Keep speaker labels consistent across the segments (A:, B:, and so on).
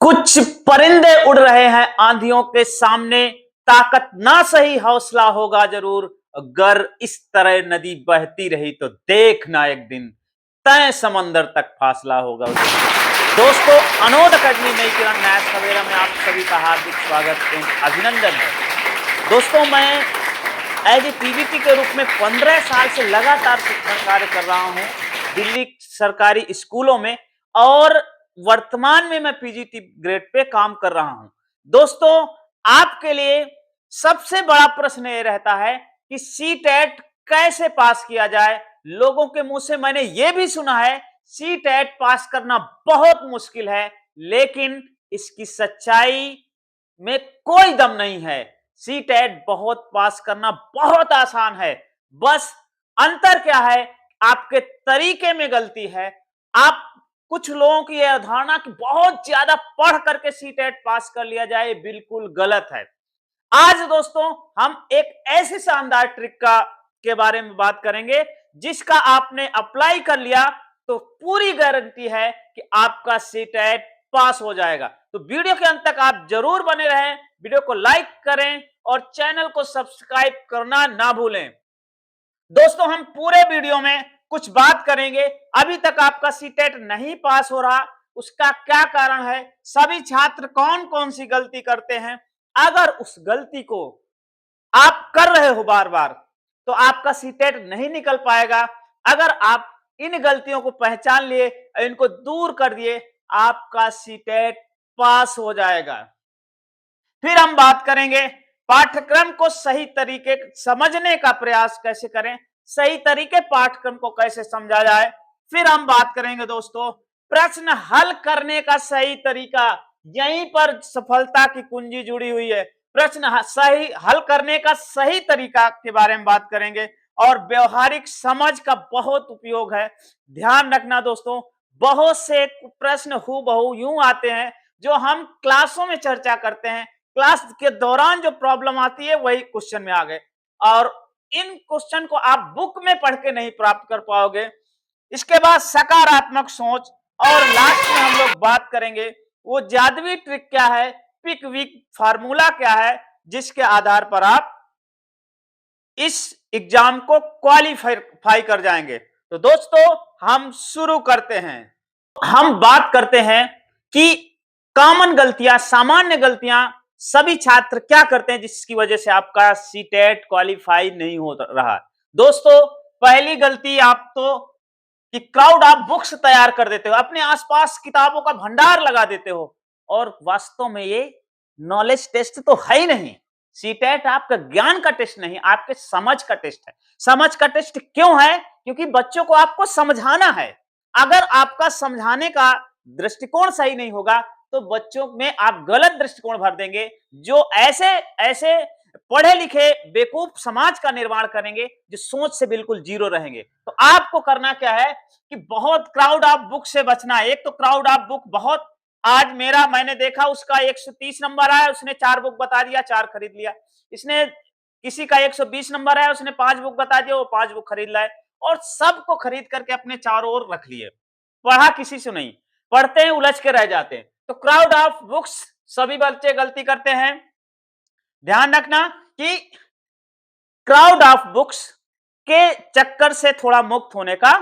A: कुछ परिंदे उड़ रहे हैं आंधियों के सामने, ताकत ना सही हौसला होगा जरूर। अगर इस तरह नदी बहती रही तो देखना एक दिन तय समंदर तक फासला होगा उसे। दोस्तों, अनोद अकेडमी नई किरण नया सवेरा में आप सभी का हार्दिक स्वागत एवं अभिनंदन है। दोस्तों, मैं एज ए पीवीटी के रूप में 15 साल से लगातार शिक्षण कार्य कर रहा हूं दिल्ली सरकारी स्कूलों में, और वर्तमान में मैं पीजीटी ग्रेड पे काम कर रहा हूं। दोस्तों, आपके लिए सबसे बड़ा प्रश्न ये रहता है कि सीटेट कैसे पास किया जाए। लोगों के मुंह से मैंने ये भी सुना है सीटेट पास करना बहुत मुश्किल है, लेकिन इसकी सच्चाई में कोई दम नहीं है। सीटेट बहुत पास करना बहुत आसान है। बस अंतर क्या है, आपके तरीके में गलती है। आप कुछ लोगों की यह धारणा कि बहुत ज्यादा पढ़ करके सीटेट पास कर लिया जाए, बिल्कुल गलत है। आज दोस्तों, हम एक ऐसे शानदार ट्रिक का के बारे में बात करेंगे जिसका आपने अप्लाई कर लिया तो पूरी गारंटी है कि आपका सीटेट पास हो जाएगा। तो वीडियो के अंत तक आप जरूर बने रहें, वीडियो को लाइक करें और चैनल को सब्सक्राइब करना ना भूलें। दोस्तों, हम पूरे वीडियो में कुछ बात करेंगे। अभी तक आपका सीटेट नहीं पास हो रहा, उसका क्या कारण है, सभी छात्र कौन कौन सी गलती करते हैं। अगर उस गलती को आप कर रहे हो बार बार तो आपका सीटेट नहीं निकल पाएगा। अगर आप इन गलतियों को पहचान लिए, इनको दूर कर दिए, आपका सीटेट पास हो जाएगा। फिर हम बात करेंगे पाठ्यक्रम को सही तरीके समझने का प्रयास कैसे करें, सही तरीके पाठ्यक्रम को कैसे समझा जाए। फिर हम बात करेंगे दोस्तों प्रश्न हल करने का सही तरीका। यहीं पर सफलता की कुंजी जुड़ी हुई है। प्रश्न सही हल करने का सही तरीका के बारे में बात करेंगे, और व्यवहारिक समझ का बहुत उपयोग है। ध्यान रखना दोस्तों, बहुत से प्रश्न हूबहू यूं आते हैं जो हम क्लासों में चर्चा करते हैं, क्लास के दौरान जो प्रॉब्लम आती है वही क्वेश्चन में आ गए, और इन क्वेश्चन को आप बुक में पढ़ के नहीं प्राप्त कर पाओगे। इसके बाद सकारात्मक सोच, और लास्ट में हम लोग बात करेंगे वो जादुई ट्रिक क्या है, पिक विक फार्मूला क्या है, जिसके आधार पर आप इस एग्जाम को क्वालिफाई कर जाएंगे। तो दोस्तों, हम शुरू करते हैं। हम बात करते हैं कि कॉमन गलतियां, सामान्य गलतियां सभी छात्र क्या करते हैं जिसकी वजह से आपका सीटेट क्वालिफाई नहीं हो रहा। दोस्तों, पहली गलती आप तो कि क्राउड आप बुक्स तैयार कर देते हो, अपने आसपास किताबों का भंडार लगा देते हो, और वास्तव में ये नॉलेज टेस्ट तो है ही नहीं। सीटेट आपका ज्ञान का टेस्ट नहीं, आपके समझ का टेस्ट है। समझ का टेस्ट क्यों है? क्योंकि बच्चों को आपको समझाना है। अगर आपका समझाने का दृष्टिकोण सही नहीं होगा तो बच्चों में आप गलत दृष्टिकोण भर देंगे, जो ऐसे ऐसे पढ़े लिखे बेवकूफ समाज का निर्माण करेंगे जो सोच से बिल्कुल जीरो रहेंगे। तो आपको करना क्या है कि बहुत क्राउड ऑफ बुक से बचना है। एक तो क्राउड ऑफ बुक बहुत, आज मैंने देखा उसका 130 नंबर आया, उसने 4 बुक बता दिया, 4 खरीद लिया। इसने किसी का 120 नंबर आया, उसने 5 बुक बता दिया, वो 5 बुक खरीद लाए, और सबको खरीद करके अपने चारों ओर रख लिए। पढ़ा किसी से नहीं, पढ़ते हैं उलझ के रह जाते हैं। तो क्राउड ऑफ बुक्स सभी बच्चे गलती करते हैं। ध्यान रखना कि क्राउड ऑफ बुक्स के चक्कर से थोड़ा मुक्त होने का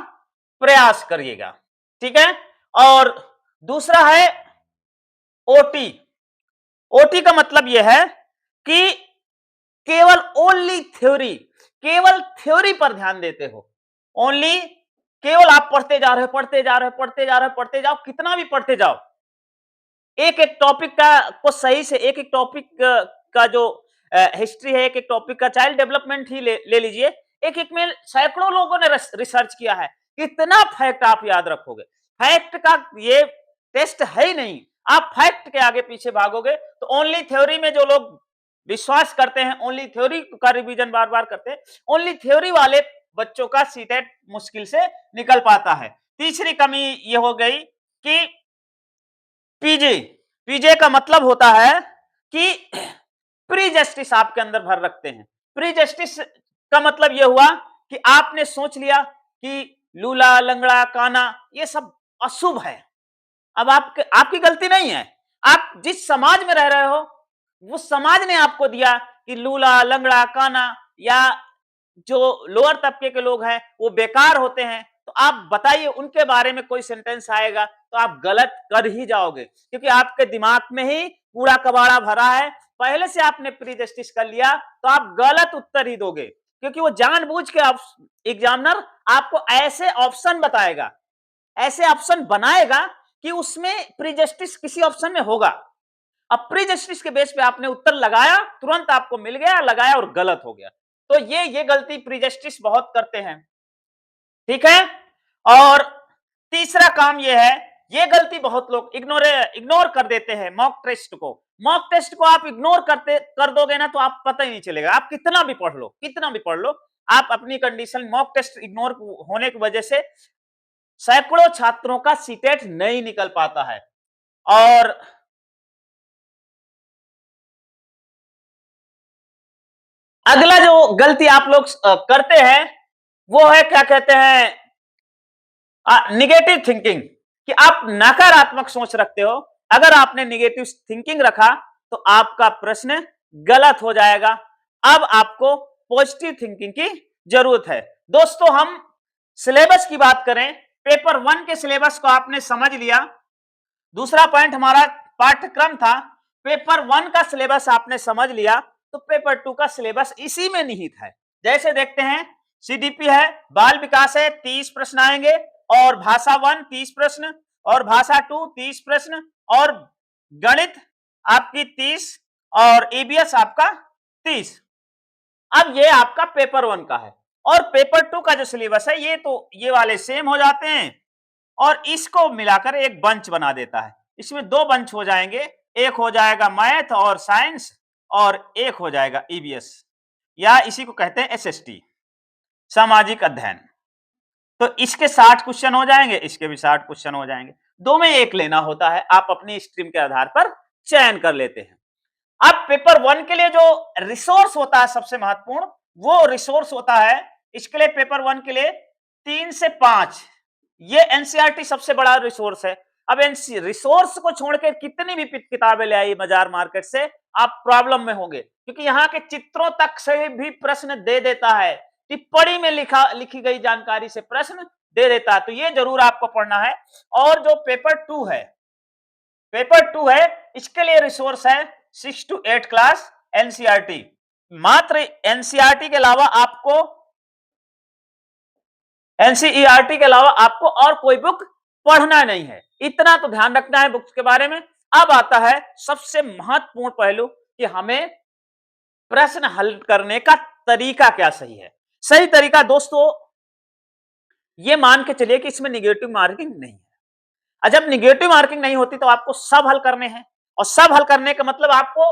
A: प्रयास करिएगा, ठीक है। और दूसरा है ओटी। ओटी का मतलब यह है कि केवल ओनली थ्योरी, केवल थ्योरी पर ध्यान देते हो। ओनली, केवल आप पढ़ते जा रहे हो, पढ़ते जा रहे हो, पढ़ते जा रहे हो, पढ़ते जाओ, कितना भी पढ़ते जाओ। एक एक टॉपिक का को सही से, एक एक टॉपिक का जो हिस्ट्री है, एक एक टॉपिक का चाइल्ड डेवलपमेंट ही ले लीजिए, एक एक में सैकड़ों लोगों ने रिसर्च किया है। कितना फैक्ट आप याद रखोगे? फैक्ट का ये टेस्ट है ही नहीं। आप फैक्ट के आगे पीछे भागोगे तो ओनली थ्योरी में जो लोग विश्वास करते हैं, ओनली थ्योरी का रिवीजन बार बार करते हैं, ओनली थ्योरी वाले बच्चों का सीटेट मुश्किल से निकल पाता है। तीसरी कमी ये हो गई कि पीजे। पीजे का मतलब होता है कि प्री जस्टिस आपके अंदर भर रखते हैं। प्री जस्टिस का मतलब यह हुआ कि आपने सोच लिया कि लूला, लंगड़ा, काना ये सब अशुभ है। अब आपकी गलती नहीं है, आप जिस समाज में रह रहे हो, वो समाज ने आपको दिया कि लूला, लंगड़ा, काना या जो लोअर तबके के लोग हैं वो बेकार होते हैं, तो आप बताइए उनके बारे में कोई सेंटेंस आएगा तो आप गलत कर ही जाओगे, क्योंकि आपके दिमाग में ही कूड़ा कबाड़ा भरा है, पहले से आपने प्री जस्टिस कर लिया, तो आप गलत उत्तर ही दोगे, क्योंकि वो जानबूझ के एग्जामिनर आपको ऐसे ऑप्शन बताएगा, ऐसे ऑप्शन बनाएगा कि उसमें प्री जस्टिस किसी ऑप्शन में होगा। अब प्री जस्टिस के बेस पे आपने उत्तर लगाया, तुरंत आपको मिल गया, लगाया और गलत हो गया। तो ये गलती प्री जस्टिस बहुत करते हैं, ठीक है। और तीसरा काम ये है, ये गलती बहुत लोग इग्नोर कर देते हैं मॉक टेस्ट को। मॉक टेस्ट को आप इग्नोर कर दोगे ना, तो आप पता ही नहीं चलेगा, आप कितना भी पढ़ लो, कितना भी पढ़ लो, आप अपनी कंडीशन मॉक टेस्ट इग्नोर होने की वजह से सैकड़ों छात्रों का सीटेट नहीं निकल पाता है। और अगला जो गलती आप लोग करते हैं वो है, क्या कहते हैं, निगेटिव थिंकिंग, कि आप नकारात्मक सोच रखते हो। अगर आपने निगेटिव थिंकिंग रखा तो आपका प्रश्न गलत हो जाएगा। अब आपको पॉजिटिव थिंकिंग की जरूरत है। दोस्तों, हम सिलेबस की बात करें, पेपर 1 के सिलेबस को आपने समझ लिया। दूसरा पॉइंट हमारा पाठ्यक्रम था, पेपर 1 का सिलेबस आपने समझ लिया, तो पेपर 2 का सिलेबस इसी में निहित है। जैसे देखते हैं, सीडीपी है, बाल विकास है, 30 प्रश्न आएंगे, और भाषा 1 30 प्रश्न, और भाषा 2 30 प्रश्न, और गणित आपकी 30, और ईबीएस आपका 30। अब ये आपका पेपर 1 का है। और पेपर 2 का जो सिलेबस है, ये वाले सेम हो जाते हैं, और इसको मिलाकर एक बंच बना देता है। इसमें 2 बंच हो जाएंगे, एक हो जाएगा मैथ और साइंस, और एक हो जाएगा ईबीएस, या इसी को कहते हैं एसएसटी, सामाजिक अध्ययन। तो इसके 60 क्वेश्चन हो जाएंगे, इसके भी 60 क्वेश्चन हो जाएंगे। दो में एक लेना होता है, आप अपनी स्ट्रीम के आधार पर चयन कर लेते हैं। अब पेपर 1 के लिए जो रिसोर्स होता है सबसे महत्वपूर्ण, वो रिसोर्स होता है, इसके लिए पेपर 1 के लिए 3 से 5 ये एनसीईआरटी सबसे बड़ा रिसोर्स है। अब रिसोर्स को छोड़कर कितनी भी किताबें ले आई बाजार मार्केट से, आप प्रॉब्लम में होंगे, क्योंकि यहाँ के चित्रों तक से भी प्रश्न दे देता है, टिप्पणी में लिखी गई जानकारी से प्रश्न दे देता है। तो ये जरूर आपको पढ़ना है। और जो पेपर 2 है, इसके लिए रिसोर्स है 6 to 8 क्लास एनसीईआरटी। मात्र एनसीईआरटी के अलावा आपको और कोई बुक पढ़ना नहीं है, इतना तो ध्यान रखना है बुक्स के बारे में। अब आता है सबसे महत्वपूर्ण पहलू कि हमें प्रश्न हल करने का तरीका क्या सही है। सही तरीका दोस्तों, ये मान के चलिए कि इसमें निगेटिव मार्किंग नहीं है। जब निगेटिव मार्किंग नहीं होती तो आपको सब हल करने हैं, और सब हल करने का मतलब आपको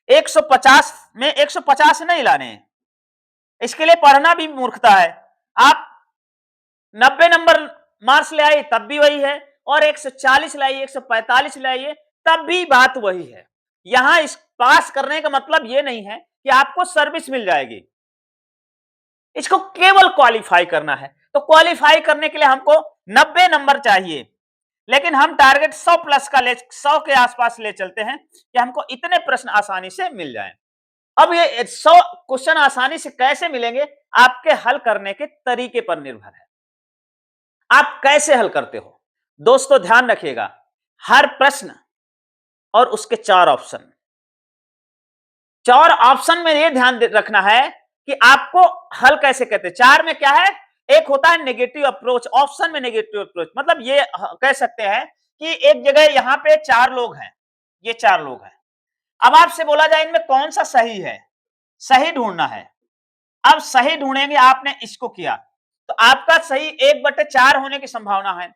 A: 150 में 150 नहीं लाने हैं। इसके लिए पढ़ना भी मूर्खता है। आप 90 नंबर मार्क्स ले आइए तब भी वही है, और 140 लाइए, 145 लाइए, तब भी बात वही है। यहां इस पास करने का मतलब यह नहीं है कि आपको सर्विस मिल जाएगी, इसको केवल क्वालिफाई करना है। तो क्वालिफाई करने के लिए हमको 90 नंबर चाहिए, लेकिन हम टारगेट 100 प्लस का 100 के आसपास ले चलते हैं कि हमको इतने प्रश्न आसानी से मिल जाएं। अब ये 100 क्वेश्चन आसानी से कैसे मिलेंगे, आपके हल करने के तरीके पर निर्भर है, आप कैसे हल करते हो। दोस्तों ध्यान रखिएगा, हर प्रश्न और उसके 4 ऑप्शन, 4 ऑप्शन में यह ध्यान रखना है कि आपको हल कैसे करते हैं। 4 में क्या है, एक होता है नेगेटिव अप्रोच, ऑप्शन में नेगेटिव अप्रोच, मतलब ये कह सकते हैं कि एक जगह यहां पे 4 लोग हैं, ये 4 लोग हैं, अब आपसे बोला जाए इनमें कौन सा सही है, सही ढूंढना है। अब सही ढूंढेंगे, आपने इसको किया तो आपका सही 1/4 होने की संभावना है।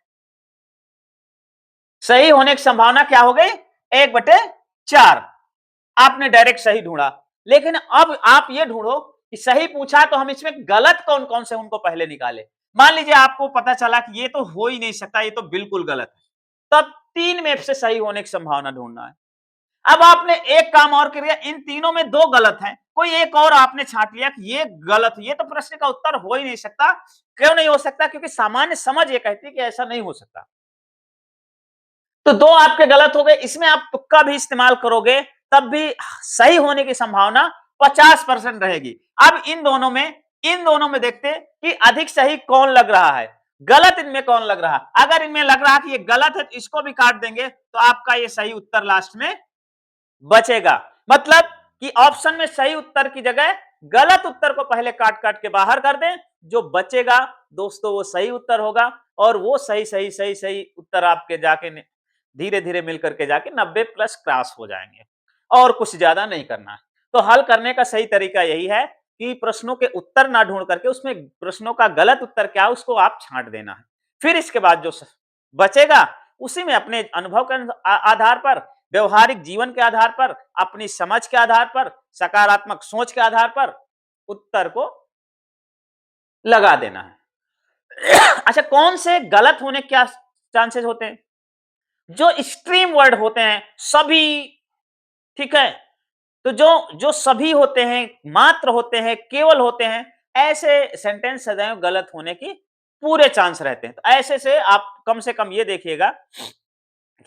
A: सही होने की संभावना क्या हो गई, 1/4। आपने डायरेक्ट सही ढूंढा, लेकिन अब आप ये ढूंढो कि सही पूछा तो हम इसमें गलत कौन कौन से उनको पहले निकाले। मान लीजिए आपको पता चला कि ये तो हो ही नहीं सकता, ये तो बिल्कुल गलत है, तब 3 में से सही होने की संभावना ढूंढना है। अब आपने एक काम और किया, इन तीनों में 2 गलत हैं, कोई एक और आपने छांट लिया कि ये गलत, ये तो प्रश्न का उत्तर हो ही नहीं सकता। क्यों नहीं हो सकता, क्योंकि सामान्य समझ ये कहती है कि ऐसा नहीं हो सकता। तो दो आपके गलत हो गए, इसमें आप तुक्का भी इस्तेमाल करोगे तब भी सही होने की संभावना 50% रहेगी। अब इन दोनों में देखते कि अधिक सही कौन लग रहा है, गलत इनमें कौन लग रहा है। अगर इनमें लग रहा कि ये गलत है तो इसको भी काट देंगे तो आपका ये सही उत्तर लास्ट में बचेगा। मतलब कि ऑप्शन में सही उत्तर की जगह गलत उत्तर को पहले काट काट के बाहर कर दें, जो बचेगा दोस्तों वो सही उत्तर होगा। और वो सही सही सही सही उत्तर आपके जाके धीरे धीरे मिलकर के जाके 90+ क्रॉस हो जाएंगे। और कुछ ज्यादा नहीं करना है। तो हल करने का सही तरीका यही है कि प्रश्नों के उत्तर ना ढूंढ करके उसमें प्रश्नों का गलत उत्तर क्या है उसको आप छांट देना है। फिर इसके बाद जो बचेगा उसी में अपने अनुभव के आधार पर, व्यवहारिक जीवन के आधार पर, अपनी समझ के आधार पर, सकारात्मक सोच के आधार पर उत्तर को लगा देना है। अच्छा, कौन से गलत होने के क्या चांसेस होते हैं? जो एक्सट्रीम वर्ड होते हैं सभी, ठीक है, तो जो जो सभी होते हैं, मात्र होते हैं, केवल होते हैं, ऐसे सेंटेंस सदैव गलत होने की पूरे चांस रहते हैं। तो ऐसे से आप कम से कम ये देखिएगा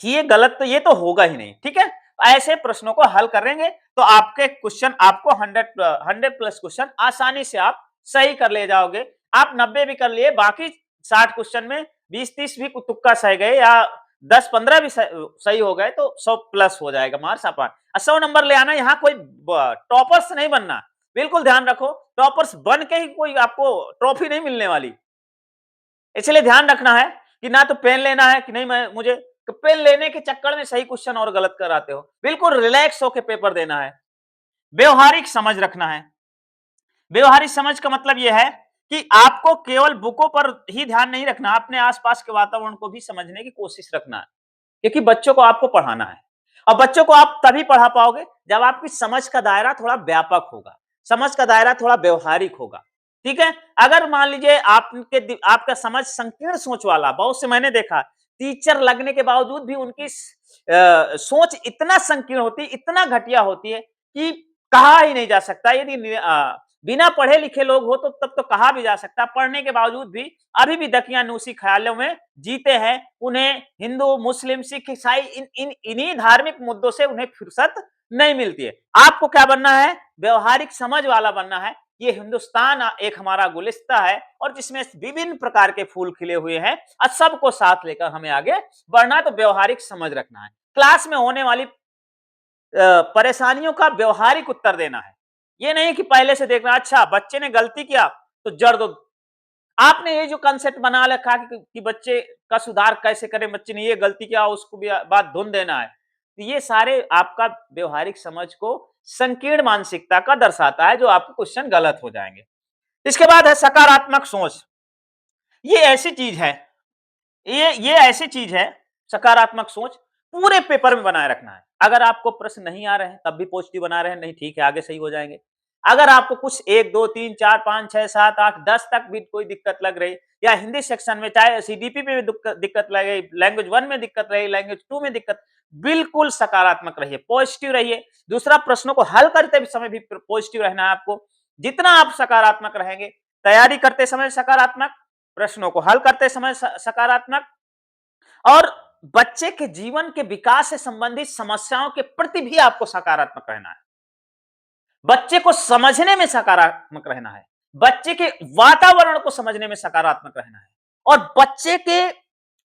A: कि ये गलत तो ये तो होगा ही नहीं, ठीक है। ऐसे प्रश्नों को हल करेंगे तो आपके क्वेश्चन आपको 100+ क्वेश्चन आसानी से आप सही कर ले जाओगे। आप 90 भी कर लिए, बाकी 60 क्वेश्चन में 20-30 भी तुक्का सही गए या 10-15 भी सही हो गए तो 100+ हो जाएगा मार्क्स। आप 100 नंबर ले आना। यहाँ कोई टॉपर्स नहीं बनना, बिल्कुल ध्यान रखो। टॉपर्स बन के ही कोई आपको ट्रॉफी नहीं मिलने वाली। इसलिए ध्यान रखना है कि ना तो पेन लेना है कि नहीं मुझे पेन लेने के चक्कर में सही क्वेश्चन और गलत कराते हो। बिल्कुल रिलैक्स होकर पेपर देना है। व्यवहारिक समझ रखना है। व्यवहारिक समझ का मतलब यह है कि आपको केवल बुकों पर ही ध्यान नहीं रखना, अपने आसपास के वातावरण को भी समझने की कोशिश रखना है, क्योंकि बच्चों को आपको पढ़ाना है। और बच्चों को आप तभी पढ़ा पाओगे जब आपकी समझ का दायरा थोड़ा व्यापक होगा, समझ का दायरा थोड़ा व्यवहारिक होगा, ठीक है। अगर मान लीजिए आपका समझ संकीर्ण सोच वाला, बहुत से मैंने देखा टीचर लगने के बावजूद भी उनकी सोच इतना संकीर्ण होती है, इतना घटिया होती है कि कहा ही नहीं जा सकता। यदि बिना पढ़े लिखे लोग हो तो तब तो कहा भी जा सकता, पढ़ने के बावजूद भी अभी भी दकियानूसी ख्यालों में जीते हैं। उन्हें हिंदू, मुस्लिम, सिख, ईसाई इन्हीं धार्मिक मुद्दों से उन्हें फुर्सत नहीं मिलती है। आपको क्या बनना है? व्यवहारिक समझ वाला बनना है। ये हिंदुस्तान एक हमारा गुलिस्ता है और जिसमें विभिन्न प्रकार के फूल खिले हुए हैं और सबको साथ लेकर हमें आगे बढ़ना है। तो व्यवहारिक समझ रखना है। क्लास में होने वाली परेशानियों का व्यवहारिक उत्तर देना है। ये नहीं कि पहले से देखना अच्छा बच्चे ने गलती किया तो जड़ दो। आपने ये जो कंसेप्ट बना रखा कि बच्चे का सुधार कैसे करें, बच्चे ने ये गलती किया उसको भी बात धुन देना है, तो ये सारे आपका व्यवहारिक समझ को संकीर्ण मानसिकता का दर्शाता है, जो आपके क्वेश्चन गलत हो जाएंगे। इसके बाद है सकारात्मक सोच। ये ऐसी चीज है, ये ऐसी चीज है, सकारात्मक सोच पूरे पेपर में बनाए रखना है। अगर आपको प्रश्न नहीं आ रहे हैं तब भी पॉजिटिव बना रहे हैं, नहीं ठीक है आगे सही हो जाएंगे। अगर आपको कुछ 1 2 3 4 5 6 7 8 10 तक भी कोई दिक्कत लग रही, या हिंदी सेक्शन में चाहे सीडीपी में भी दिक्कत लगे, लैंग्वेज 1 में दिक्कत रही, लैंग्वेज 2 में दिक्कत, बिल्कुल सकारात्मक रहिए, पॉजिटिव रहिए। दूसरा, प्रश्नों को हल करते समय भी पॉजिटिव रहना है आपको। जितना आप सकारात्मक रहेंगे, तैयारी करते समय सकारात्मक, प्रश्नों को हल करते समय सकारात्मक, और बच्चे के जीवन के विकास से संबंधित समस्याओं के प्रति भी आपको सकारात्मक रहना है। बच्चे को समझने में सकारात्मक रहना है, बच्चे के वातावरण को समझने में सकारात्मक रहना है, और बच्चे के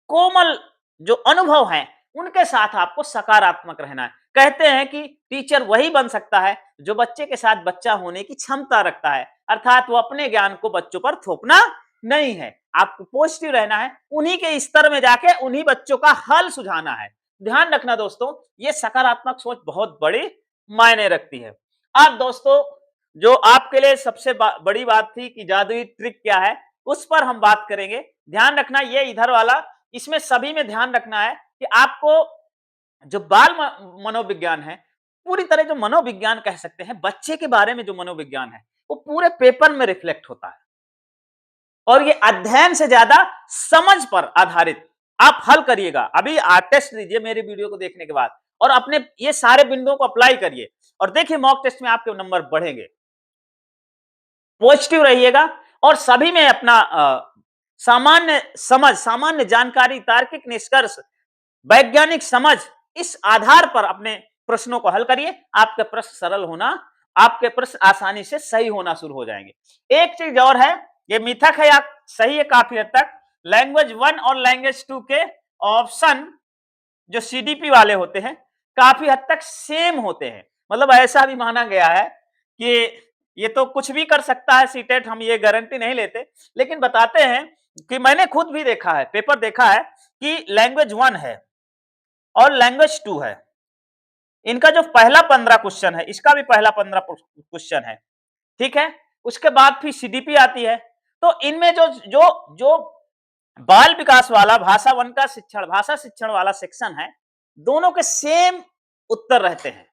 A: कोमल जो अनुभव हैं उनके साथ आपको सकारात्मक रहना है। कहते हैं कि टीचर वही बन सकता है जो बच्चे के साथ बच्चा होने की क्षमता रखता है, अर्थात वो अपने ज्ञान को बच्चों पर थोपना नहीं है। आपको पॉजिटिव रहना है, उन्हीं के स्तर में जाके उन्हीं बच्चों का हल सुझाना है। ध्यान रखना दोस्तों, ये सकारात्मक सोच बहुत बड़ी मायने रखती है। अब दोस्तों, जो आपके लिए सबसे बड़ी बात थी कि जादुई ट्रिक क्या है, उस पर हम बात करेंगे। ध्यान रखना, ये इधर वाला, इसमें सभी में ध्यान रखना है कि आपको जो बाल मनोविज्ञान है, पूरी तरह जो मनोविज्ञान कह सकते हैं, बच्चे के बारे में जो मनोविज्ञान है, वो पूरे पेपर में रिफ्लेक्ट होता है। और ये अध्ययन से ज्यादा समझ पर आधारित। आप हल करिएगा, अभी टेस्ट दीजिए मेरे वीडियो को देखने के बाद, और अपने ये सारे बिंदुओं को अप्लाई करिए और देखिए मॉक टेस्ट में आपके नंबर बढ़ेंगे। पॉजिटिव रहिएगा और सभी में अपना सामान्य समझ, सामान्य जानकारी, तार्किक निष्कर्ष, वैज्ञानिक समझ, इस आधार पर अपने प्रश्नों को हल करिए। आपके प्रश्न सरल होना, आपके प्रश्न आसानी से सही होना शुरू हो जाएंगे। एक चीज और है, ये मिथक है या सही है काफी हद तक, लैंग्वेज 1 और लैंग्वेज 2 के ऑप्शन जो सीडीपी वाले होते हैं काफी हद तक सेम होते हैं। मतलब ऐसा भी माना गया है कि ये तो कुछ भी कर सकता है सीटेट, हम ये गारंटी नहीं लेते, लेकिन बताते हैं कि मैंने खुद भी देखा है, पेपर देखा है कि लैंग्वेज 1 है और लैंग्वेज 2 है, इनका जो पहला 15 क्वेश्चन है, इसका भी पहला 15 क्वेश्चन है, ठीक है। उसके बाद फिर सीडीपी आती है। तो इनमें जो जो जो बाल विकास वाला भाषा 1 का शिक्षण, भाषा शिक्षण वाला सेक्शन है, दोनों के सेम उत्तर रहते हैं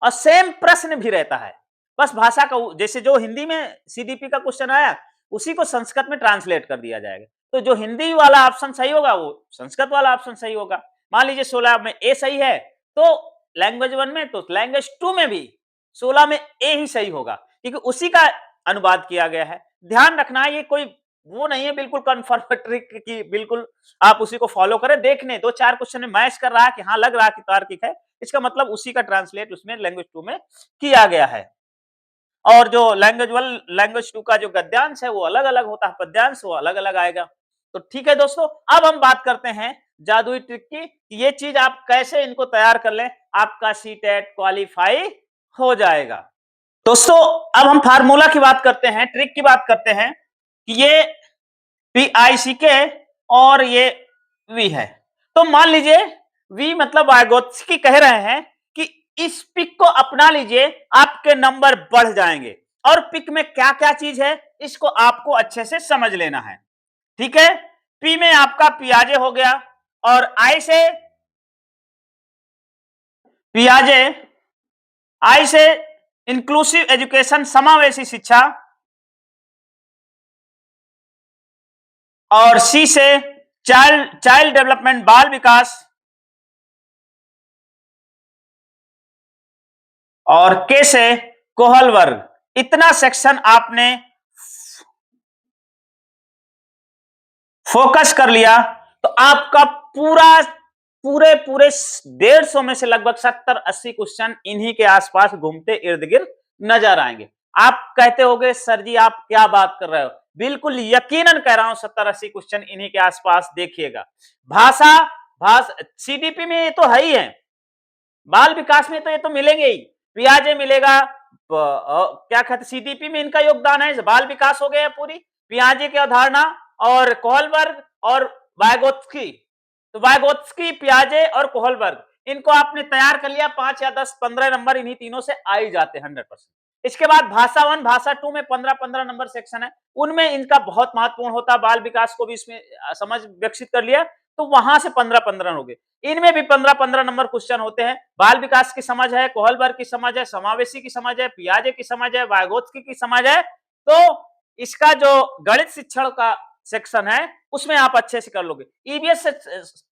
A: और सेम प्रश्न भी रहता है। बस भाषा का, जैसे जो हिंदी में सीडीपी का क्वेश्चन आया उसी को संस्कृत में ट्रांसलेट कर दिया जाएगा। तो जो हिंदी वाला ऑप्शन सही होगा वो संस्कृत वाला ऑप्शन सही होगा। मान लीजिए 16 में ए सही है तो लैंग्वेज 1 में, तो लैंग्वेज 2 में भी 16 में ए ही सही होगा, क्योंकि उसी का अनुवाद किया गया है। ध्यान रखना है, ये कोई वो नहीं है बिल्कुल कन्फर्मेटरी कि बिल्कुल आप उसी को फॉलो करें। देखने 2-4 क्वेश्चन में मैच कर रहा है कि हाँ लग रहा है कि तार्किक है, इसका मतलब उसी का ट्रांसलेट उसमें लैंग्वेज 2 में किया गया है। और जो लैंग्वेज 1 लैंग्वेज 2 का जो गद्यांश है वो अलग अलग होता है, पद्यांश वो अलग अलग आएगा। तो ठीक है दोस्तों, अब हम बात करते हैं जादुई ट्रिक की, ये चीज आप कैसे इनको तैयार कर लें, आपका सीटेट क्वालिफाई हो जाएगा। दोस्तों अब हम फार्मूला की बात करते हैं, ट्रिक की बात करते हैं कि ये PICK और ये V है। तो मान लीजिए V मतलब वाइगोत्स्की कह रहे हैं कि इस पिक को अपना लीजिए, आपके नंबर बढ़ जाएंगे। और पिक में क्या क्या चीज है इसको आपको अच्छे से समझ लेना है, ठीक है। P में आपका पियाजे हो गया, और I से पियाजे, I से इंक्लूसिव एजुकेशन समावेशी शिक्षा, और C से चाइल्ड डेवलपमेंट बाल विकास, और K से कोहल वर्ग। इतना सेक्शन आपने फोकस कर लिया तो आपका पूरे 150 में से लगभग 70-80 क्वेश्चन इन्हीं के आसपास घूमते इर्द गिर्द नजर आएंगे। आप कहते होंगे सर जी आप क्या बात कर रहे हो, बिल्कुल यकीनन कह रहा हूं 70-80 क्वेश्चन इन्हीं के आसपास देखिएगा। भाषा सीडीपी में ये तो है ही है, बाल विकास में तो ये तो मिलेंगे ही, पियाजे मिलेगा, क्या कहते सीडीपी में इनका योगदान है, बाल विकास हो गया पूरी, पियाजे की अवधारणा और कोहलबर्ग और वाइगोत्स्की। तो वाइगोत्स्की, पियाजे और कोहलबर्ग, इनको आपने तैयार कर लिया, 5 या 10, 15 नंबर इन्हीं तीनों से आ ही जाते हैं 100%। इसके बाद भाषा 1 भाषा 2 में 15-15 नंबर सेक्शन है, उनमें इनका बहुत महत्वपूर्ण होता है, बाल विकास को भी इसमें समझ विकसित कर लिया तो वहां से 15-15 हो गए। इनमें भी 15-15 नंबर क्वेश्चन होते हैं, बाल विकास की समझ है, कोहलबर्ग की समझ है, समावेशी की समझ है, पियाजे की समझ है, वाइगोत्स्की की समझ है। तो इसका जो गणित शिक्षण का सेक्शन है उसमें आप अच्छे से कर लोगे। ईवीएस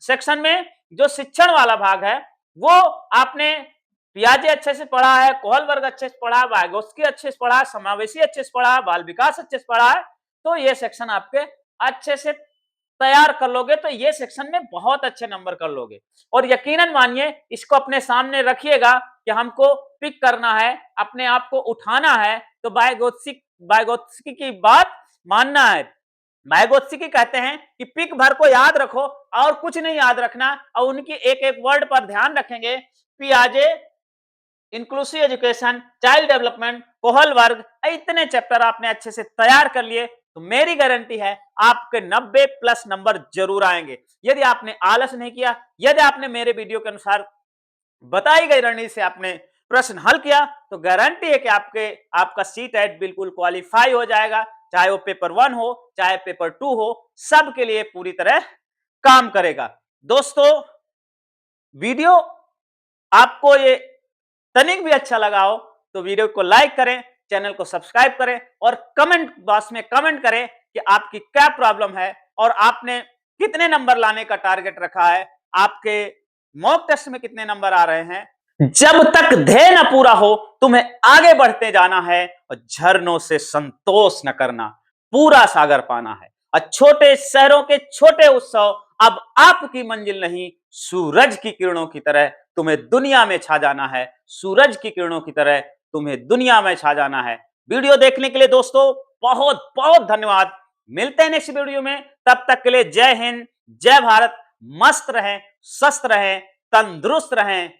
A: सेक्शन में जो शिक्षण वाला भाग है वो आपने पियाजे अच्छे से पढ़ा है, कोहलबर्ग अच्छे से पढ़ा है, वाइगोत्स्की अच्छे से पढ़ा है, समावेशी अच्छे से पढ़ा है, बाल विकास अच्छे से पढ़ा है, तो ये सेक्शन आपके अच्छे से तैयार कर लोगे तो ये सेक्शन में बहुत अच्छे नंबर कर लोगे। और यकीनन मानिए इसको अपने सामने रखिएगा कि हमको पिक करना है, अपने आप को उठाना है, तो वाइगोत्स्की की बात मानना है। वाइगोत्स्की कहते हैं कि पिक भर को याद रखो और कुछ नहीं याद रखना, और उनकी एक एक वर्ड पर ध्यान रखेंगे, पियाजे, inclusive education, child development, Kohlberg, इतने चैप्टर आपने अच्छे से तैयार कर लिए तो मेरी गारंटी है आपके 90+ नंबर जरूर आएंगे। यदि आपने आलस नहीं किया, यदि आपने मेरे वीडियो के अनुसार बताई गई रणनीति से आपने प्रश्न हल किया तो गारंटी है कि आपका सीटेट बिल्कुल क्वालिफाई हो जाएगा, चाहे वो पेपर 1 हो चाहे पेपर 2 हो, सबके लिए पूरी तरह काम करेगा। दोस्तों वीडियो आपको ये तनिक भी अच्छा लगा हो तो वीडियो को लाइक करें, चैनल को सब्सक्राइब करें और कमेंट बॉक्स में कमेंट करें कि आपकी क्या प्रॉब्लम है और आपने कितने नंबर लाने का टारगेट रखा है, आपके मॉक टेस्ट में कितने नंबर आ रहे हैं। जब तक ध्येय न पूरा हो तुम्हें आगे बढ़ते जाना है और झरनों से संतोष न करना, पूरा सागर पाना है। और छोटे शहरों के छोटे उत्सव अब आपकी मंजिल नहीं सूरज की किरणों की तरह तुम्हें दुनिया में छा जाना है। सूरज की किरणों की तरह तुम्हें दुनिया में छा जाना है। वीडियो देखने के लिए दोस्तों बहुत बहुत धन्यवाद। मिलते हैं नेक्स्ट वीडियो में, तब तक के लिए जय हिंद, जय भारत। मस्त रहें, स्वस्थ रहें, तंदुरुस्त रहें।